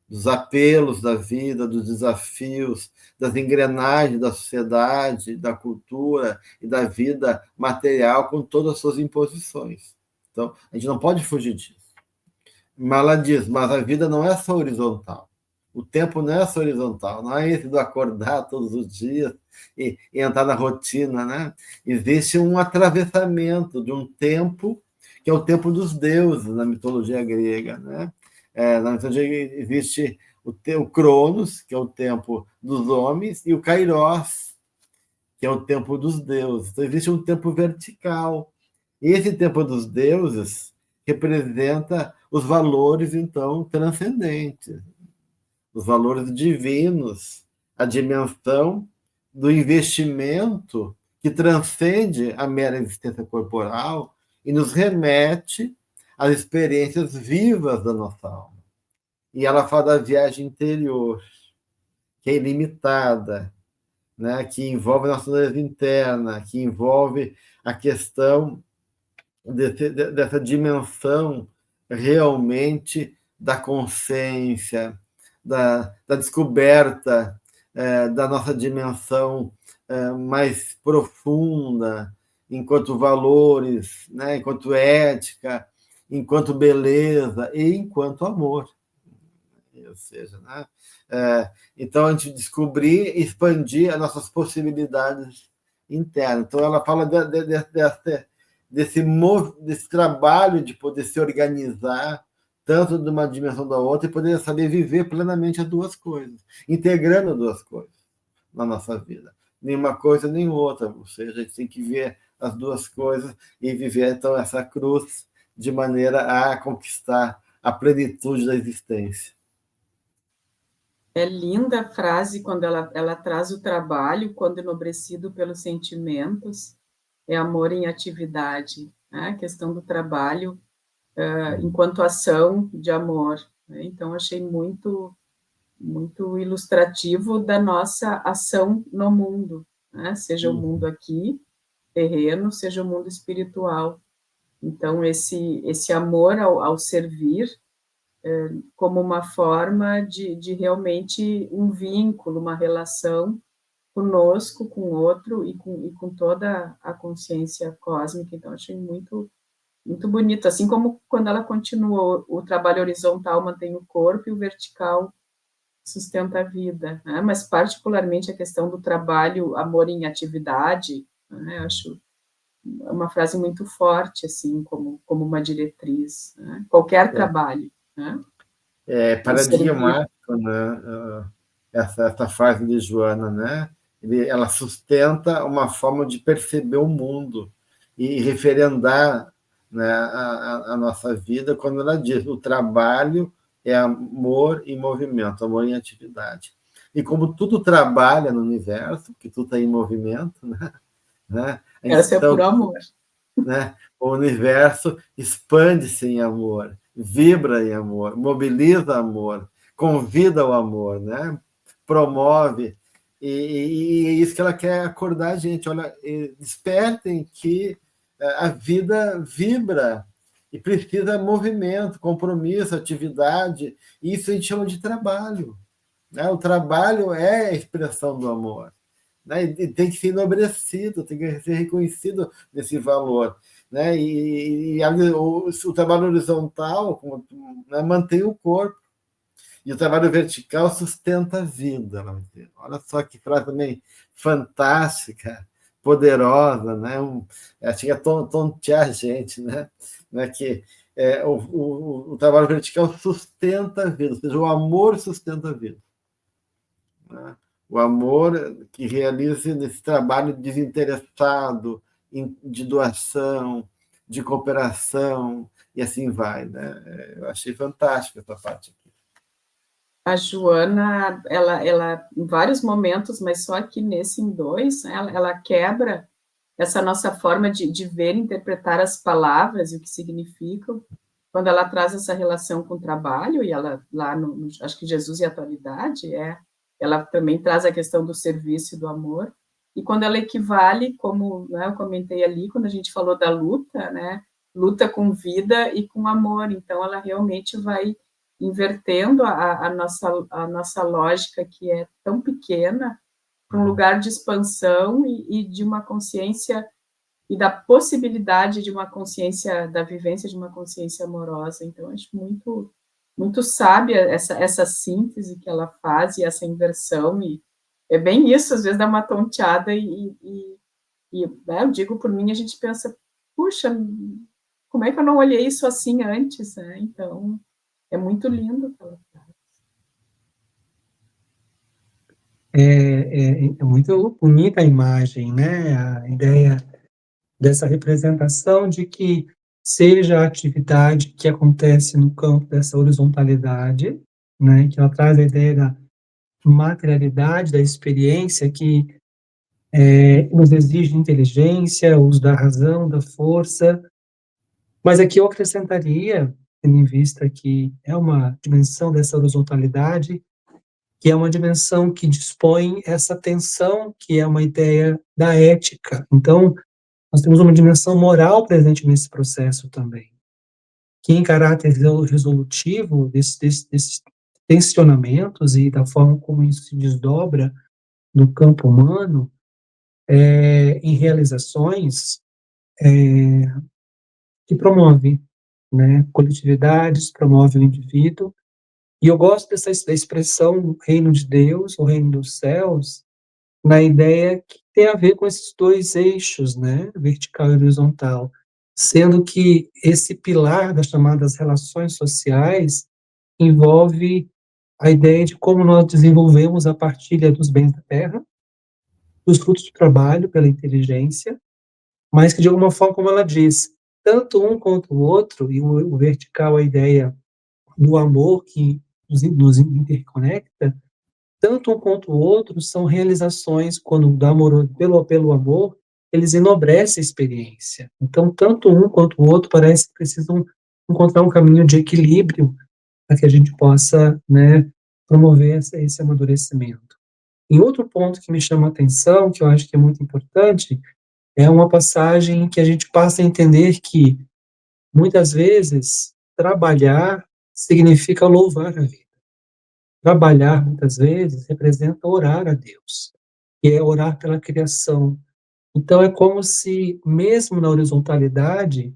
dos apelos da vida, dos desafios, das engrenagens da sociedade, da cultura e da vida material com todas as suas imposições. Então, a gente não pode fugir disso. Mas ela diz, mas a vida não é só horizontal. O tempo não é só horizontal, não é esse do acordar todos os dias e entrar na rotina, né? Existe um atravessamento de um tempo que é o tempo dos deuses na mitologia grega, né? Na mitologia grega existe o Cronos, que é o tempo dos homens, e o Kairos, que é o tempo dos deuses. Então, existe um tempo vertical. E esse tempo dos deuses representa os valores, então, transcendentes, os valores divinos, a dimensão do investimento que transcende a mera existência corporal e nos remete às experiências vivas da nossa alma. E ela fala da viagem interior, que é ilimitada, né? Que envolve a nossa natureza interna, que envolve a questão dessa dimensão realmente da consciência, da descoberta da nossa dimensão mais profunda, enquanto valores, né? Enquanto ética, enquanto beleza e enquanto amor. ou seja, né? Então, a gente descobrir e expandir as nossas possibilidades internas. Então, ela fala desse trabalho de poder se organizar tanto de uma dimensão da outra e poder saber viver plenamente as duas coisas, integrando as duas coisas na nossa vida. Nenhuma coisa nem outra, ou seja, a gente tem que ver as duas coisas e viver, então, essa cruz de maneira a conquistar a plenitude da existência. É linda a frase quando ela traz o trabalho, quando enobrecido pelos sentimentos, é amor em atividade, né? A questão do trabalho enquanto ação de amor, né? Então, achei muito, muito ilustrativo da nossa ação no mundo, né? Seja o mundo aqui, terreno, seja o mundo espiritual. Então, esse amor ao servir, como uma forma de realmente um vínculo, uma relação conosco, com o outro e com toda a consciência cósmica. Então, achei muito, muito bonito. Assim como quando ela continua, o trabalho horizontal mantém o corpo e o vertical sustenta a vida, né? Mas particularmente a questão do trabalho, amor em atividade, né? Acho uma frase muito forte, assim, como uma diretriz, né? Qualquer trabalho, né? Paradigmático, né? Essa frase de Joana, né? Ela sustenta uma forma de perceber o mundo e referendar, né, a nossa vida quando ela diz o trabalho é amor em movimento, amor em atividade. E como tudo trabalha no universo, que tudo está em movimento, né? Esse é puro amor. Né? O universo expande-se em amor, vibra em amor, mobiliza amor, convida ao amor, né? Promove. E é isso que ela quer acordar a gente. Olha, despertem que a vida vibra e precisa de movimento, compromisso, atividade. Isso a gente chama de trabalho. Né? O trabalho é a expressão do amor. Né? E tem que ser enobrecido, tem que ser reconhecido nesse valor. Né? O trabalho horizontal, né, mantém o corpo, e o trabalho vertical sustenta a vida. Olha só que frase também fantástica, poderosa, né? Acho que é tontear a gente, né? Que o trabalho vertical sustenta a vida, ou seja, o amor sustenta a vida. Né? O amor que realiza nesse trabalho desinteressado, de doação, de cooperação, e assim vai. Né? Eu achei fantástica essa parte aqui. A Joana, ela em vários momentos, mas só aqui nesse em dois, né, ela quebra essa nossa forma de ver e interpretar as palavras e o que significam, quando ela traz essa relação com o trabalho, e ela, lá no acho que Jesus e a Atualidade, ela também traz a questão do serviço e do amor, e quando ela equivale, como, né, eu comentei ali, quando a gente falou da luta, né, luta com vida e com amor, então ela realmente vai invertendo a nossa lógica, que é tão pequena, para um lugar de expansão e de uma consciência e da possibilidade de uma consciência, da vivência de uma consciência amorosa. Então, acho muito, muito sábia essa síntese que ela faz e essa inversão, e é bem isso, às vezes dá uma tonteada né, eu digo por mim, a gente pensa, puxa, como é que eu não olhei isso assim antes, né? Então, é muito lindo o que ela faz. É muito bonita a imagem, né? A ideia dessa representação de que seja a atividade que acontece no campo dessa horizontalidade, né? Que ela traz a ideia da materialidade da experiência que nos exige inteligência, uso da razão, da força, mas aqui eu acrescentaria, tendo em vista que é uma dimensão dessa horizontalidade, que é uma dimensão que dispõe essa tensão, que é uma ideia da ética. Então, nós temos uma dimensão moral presente nesse processo também, que em caráter resolutivo desses tensionamentos e da forma como isso se desdobra no campo humano, em realizações que promovem, né, coletividades, promove o indivíduo E eu gosto da expressão reino de Deus, ou reino dos céus, na ideia que tem a ver com esses dois eixos, né, vertical e horizontal, sendo que esse pilar das chamadas relações sociais envolve a ideia de como nós desenvolvemos a partilha dos bens da terra, dos frutos do trabalho pela inteligência, mas que de alguma forma, como ela diz, tanto um quanto o outro, e o vertical, a ideia do amor que nos interconecta, tanto um quanto o outro são realizações, quando do amor, pelo amor, eles enobrecem a experiência. Então, tanto um quanto o outro parece que precisam encontrar um caminho de equilíbrio para que a gente possa, né, promover esse amadurecimento. E outro ponto que me chama a atenção, que eu acho que é muito importante, é uma passagem que a gente passa a entender que, muitas vezes, trabalhar significa louvar a vida. Trabalhar, muitas vezes, representa orar a Deus, que é orar pela criação. Então, é como se, mesmo na horizontalidade,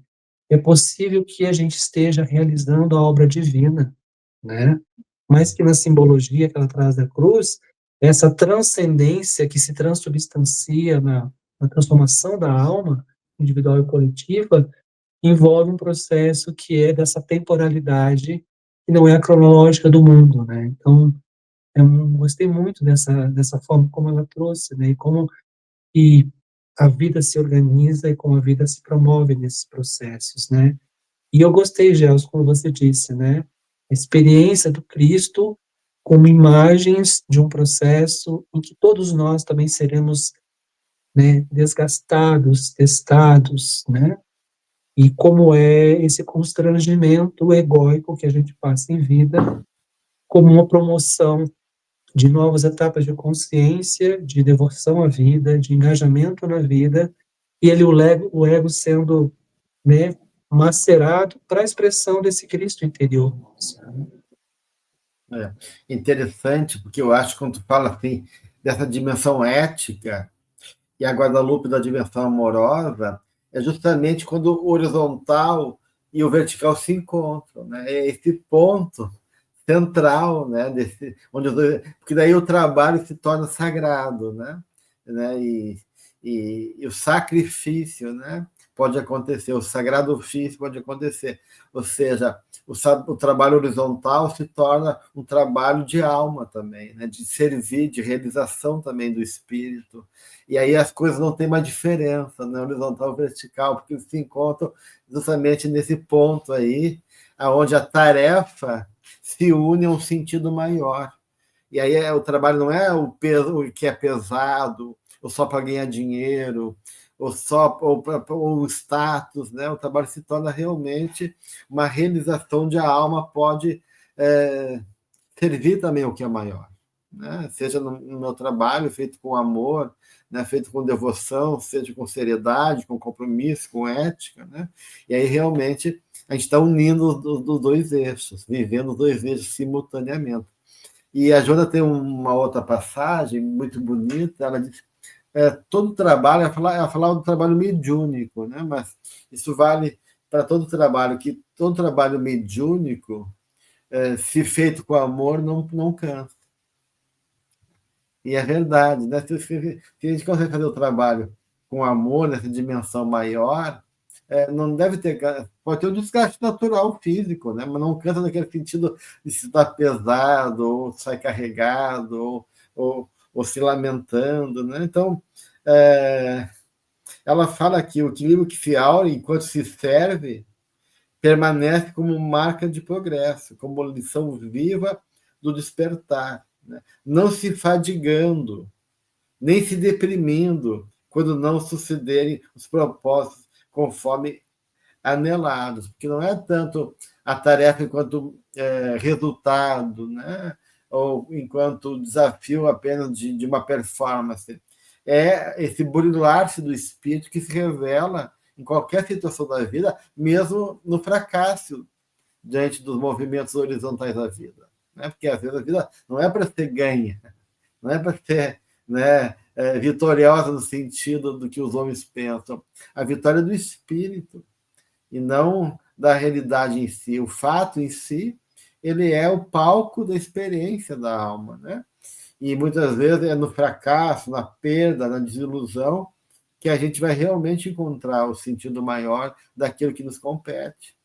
é possível que a gente esteja realizando a obra divina, né? Mas que na simbologia que ela traz da cruz, essa transcendência que se transubstancia na transformação da alma, individual e coletiva, envolve um processo que é dessa temporalidade, que não é a cronológica do mundo, né? Então, gostei muito dessa forma como ela trouxe, né? E como que a vida se organiza e como a vida se promove nesses processos, né? E eu gostei, Gelson, como você disse, né? A experiência do Cristo como imagens de um processo em que todos nós também seremos, né, desgastados, testados, né? E como é esse constrangimento egóico que a gente passa em vida como uma promoção de novas etapas de consciência, de devoção à vida, de engajamento na vida, e ele, o ego sendo, né, macerado para a expressão desse Cristo interior. É interessante, porque eu acho que quando tu fala assim, dessa dimensão ética, e a Guadalupe da dimensão amorosa, é justamente quando o horizontal e o vertical se encontram, né? É esse ponto central, né? Porque daí o trabalho se torna sagrado, né? E o sacrifício, né? Pode acontecer, o sagrado ofício pode acontecer, ou seja, o trabalho horizontal se torna um trabalho de alma também, né? De servir, de realização também do espírito, e aí as coisas não têm mais diferença, né? Horizontal e vertical, porque se encontram justamente nesse ponto aí, aonde a tarefa se une a um sentido maior. E aí o trabalho não é o peso, o que é pesado, ou só para ganhar dinheiro, ou o status, né? O trabalho se torna realmente uma realização onde a alma pode servir também o que é maior, né? Seja no meu trabalho feito com amor, né? Feito com devoção, seja com seriedade, com compromisso, com ética, né? E aí realmente a gente está unindo os dois eixos, vivendo os dois eixos simultaneamente. E a Joana tem uma outra passagem muito bonita, ela diz todo trabalho, ela falava do trabalho mediúnico, né? Mas isso vale para todo trabalho, que todo trabalho mediúnico, se feito com amor, não cansa. E é verdade, né? Se a gente consegue fazer o trabalho com amor, nessa dimensão maior, não deve ter. Pode ter um desgaste natural físico, né? Mas não cansa naquele sentido de se estar pesado, ou sai carregado, ou se lamentando, né? Então, ela fala que o equilíbrio que se aura enquanto se serve permanece como marca de progresso, como lição viva do despertar, né? Não se fadigando, nem se deprimindo quando não sucederem os propósitos conforme anelados, porque não é tanto a tarefa enquanto resultado, né? Ou enquanto desafio apenas de uma performance. É esse burilar-se do espírito que se revela em qualquer situação da vida, mesmo no fracasso diante dos movimentos horizontais da vida, né? Porque às vezes a vida não é para ser ganha, não é para ser, né, vitoriosa no sentido do que os homens pensam. A vitória é do espírito e não da realidade em si. O fato em si ele é o palco da experiência da alma, né? E muitas vezes é no fracasso, na perda, na desilusão, que a gente vai realmente encontrar o sentido maior daquilo que nos compete.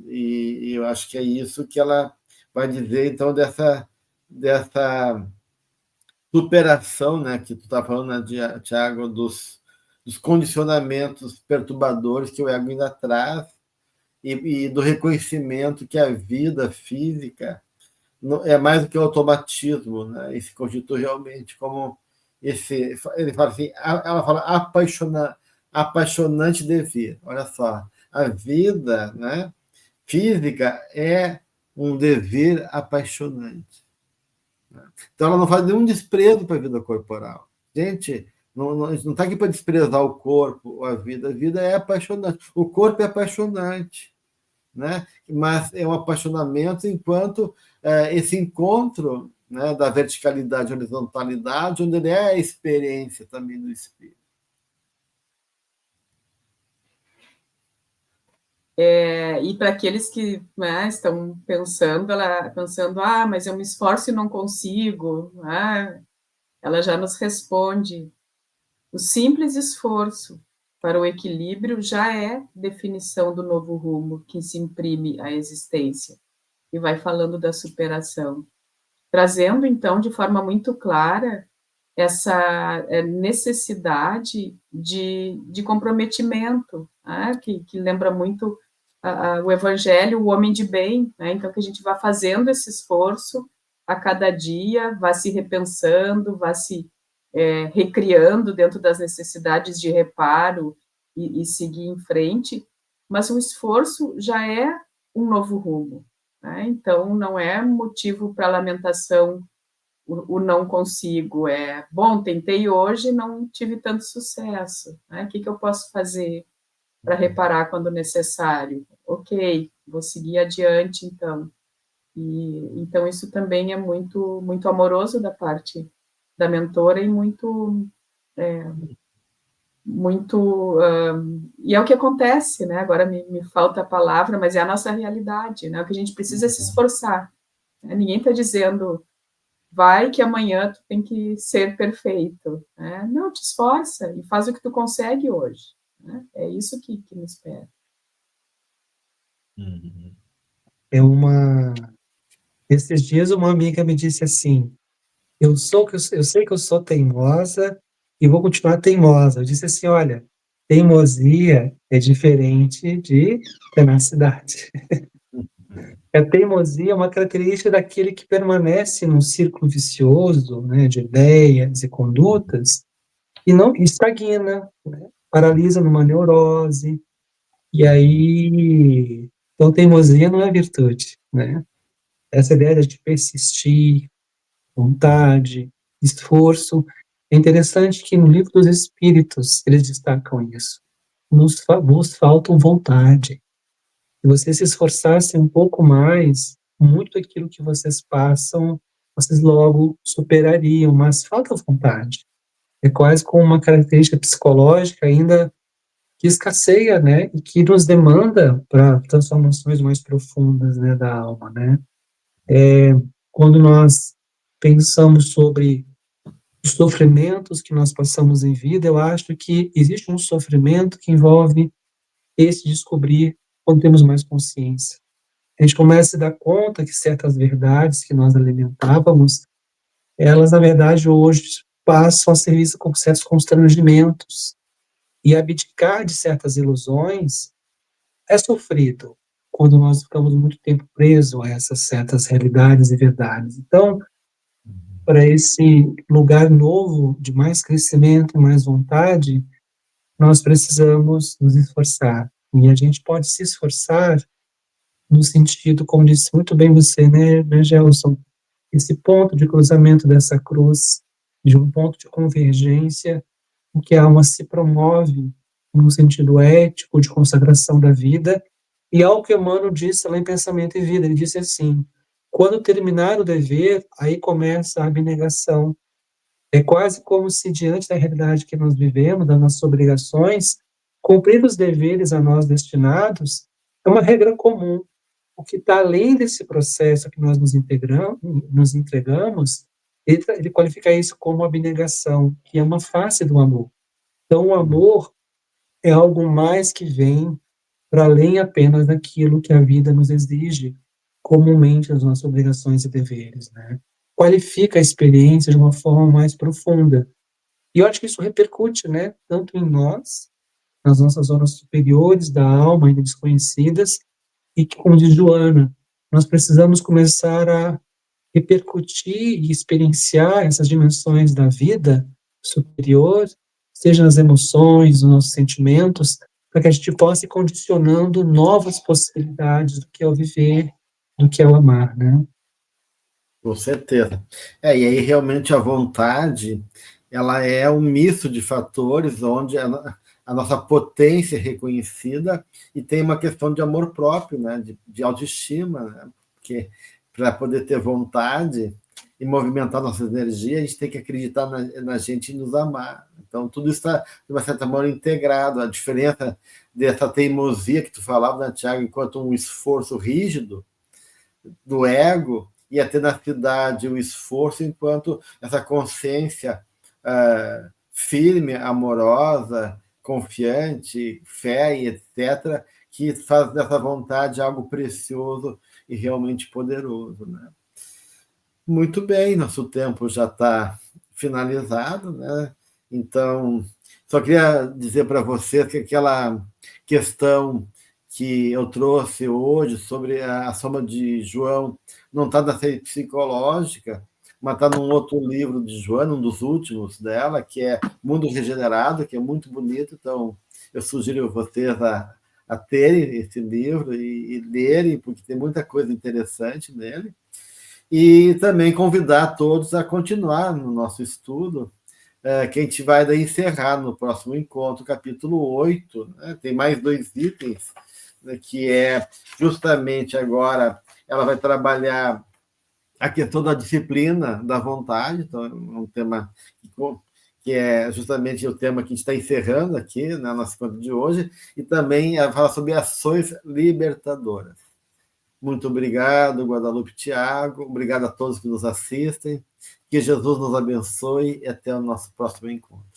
E eu acho que é isso que ela vai dizer, então, dessa superação, né, que tu está falando, né, Tiago, dos condicionamentos perturbadores que o ego ainda traz e do reconhecimento que a vida física é mais do que automatismo, né, e se constitui realmente como esse. Ele fala assim, ela fala apaixonante devir. Olha só, a vida, né, física é um dever apaixonante. Então, ela não faz nenhum desprezo para a vida corporal. Gente, a gente não está aqui para desprezar o corpo ou a vida é apaixonante. O corpo é apaixonante, né? Mas é um apaixonamento enquanto esse encontro, né, da verticalidade e horizontalidade, onde ele é a experiência também do espírito. E para aqueles que, né, estão pensando, mas eu me esforço e não consigo, ela já nos responde: o simples esforço para o equilíbrio já é definição do novo rumo que se imprime à existência, e vai falando da superação, trazendo então de forma muito clara essa necessidade de comprometimento, né, que lembra muito o Evangelho, o homem de bem, né? Então que a gente vá fazendo esse esforço a cada dia, vá se repensando, vá se recriando dentro das necessidades de reparo e seguir em frente, mas o esforço já é um novo rumo, né? Então não é motivo para lamentação o não consigo, bom, tentei hoje, não tive tanto sucesso, né? O que eu posso fazer para reparar quando necessário? Ok, vou seguir adiante, então. Então, isso também é muito, muito amoroso da parte da mentora e muito... e é o que acontece, né? Agora me falta a palavra, mas é a nossa realidade, né? O que a gente precisa é se esforçar, né? Ninguém está dizendo vai que amanhã tu tem que ser perfeito, né? Não, te esforça e faz o que tu consegue hoje, né? É isso que me espera. Esses dias uma amiga me disse assim, eu sei que eu sou teimosa e vou continuar teimosa. Eu disse assim, olha, teimosia é diferente de tenacidade. A teimosia é uma característica daquele que permanece num círculo vicioso, né, de ideias e condutas e não estagna, né, paralisa numa neurose. E aí, então teimosia não é virtude, né? Essa ideia de persistir, vontade, esforço. É interessante que no livro dos Espíritos eles destacam isso. Vos faltam vontade. Se vocês se esforçassem um pouco mais, muito daquilo que vocês passam, vocês logo superariam, mas falta vontade. É quase como uma característica psicológica ainda que escasseia, né, e que nos demanda para transformações mais profundas, né, da alma, né. Quando nós pensamos sobre os sofrimentos que nós passamos em vida, eu acho que existe um sofrimento que envolve esse descobrir quando temos mais consciência. A gente começa a se dar conta que certas verdades que nós alimentávamos, elas, na verdade, hoje passam a ser vistas como certos constrangimentos. E abdicar de certas ilusões é sofrido quando nós ficamos muito tempo presos a essas certas realidades e verdades. Então, para esse lugar novo de mais crescimento, mais vontade, nós precisamos nos esforçar. E a gente pode se esforçar no sentido, como disse muito bem você, né, Gelson, esse ponto de cruzamento dessa cruz, de um ponto de convergência, em que a alma se promove num sentido ético, de consagração da vida, e algo que Emmanuel disse lá em Pensamento e Vida, ele disse assim, quando terminar o dever, aí começa a abnegação. É quase como se, diante da realidade que nós vivemos, das nossas obrigações, cumprir os deveres a nós destinados é uma regra comum. o que está além desse processo que nós nos entregamos, ele qualifica isso como abnegação, que é uma face do amor. Então, o amor é algo mais que vem para além apenas daquilo que a vida nos exige, comumente as nossas obrigações e deveres, né? Qualifica a experiência de uma forma mais profunda. E eu acho que isso repercute, né, tanto em nós, nas nossas zonas superiores da alma, ainda desconhecidas, e que, como diz Joana, nós precisamos começar a repercutir e experienciar essas dimensões da vida superior, seja nas emoções, nos nossos sentimentos, para que a gente possa ir condicionando novas possibilidades do que é o viver, do que é o amar, né? Com certeza. E aí realmente a vontade, ela é um misto de fatores onde a nossa potência é reconhecida e tem uma questão de amor próprio, né? De autoestima, né? Porque para poder ter vontade e movimentar nossas energias, a gente tem que acreditar na gente e nos amar. Então, tudo isso está, de uma certa maneira, integrado. A diferença dessa teimosia que tu falava, né, Tiago, enquanto um esforço rígido do ego, e a tenacidade, o esforço, enquanto essa consciência firme, amorosa, confiante, fé e etc., que faz dessa vontade algo precioso e realmente poderoso, né? Muito bem, nosso tempo já está finalizado, né? Então, só queria dizer para vocês que aquela questão que eu trouxe hoje sobre a soma de João não está na série psicológica, mas está num outro livro de Joana, um dos últimos dela, que é Mundo Regenerado, que é muito bonito. Então, eu sugiro vocês a terem esse livro e lerem, porque tem muita coisa interessante nele. E também convidar todos a continuar no nosso estudo, que a gente vai daí encerrar no próximo encontro, capítulo 8, né? Tem mais 2 itens, né, que é justamente agora, ela vai trabalhar a questão da disciplina da vontade, então é um tema que é justamente o tema que a gente está encerrando aqui na nossa conta de hoje, e também ela fala sobre ações libertadoras. Muito obrigado, Guadalupe, Tiago. Obrigado a todos que nos assistem. Que Jesus nos abençoe e até o nosso próximo encontro.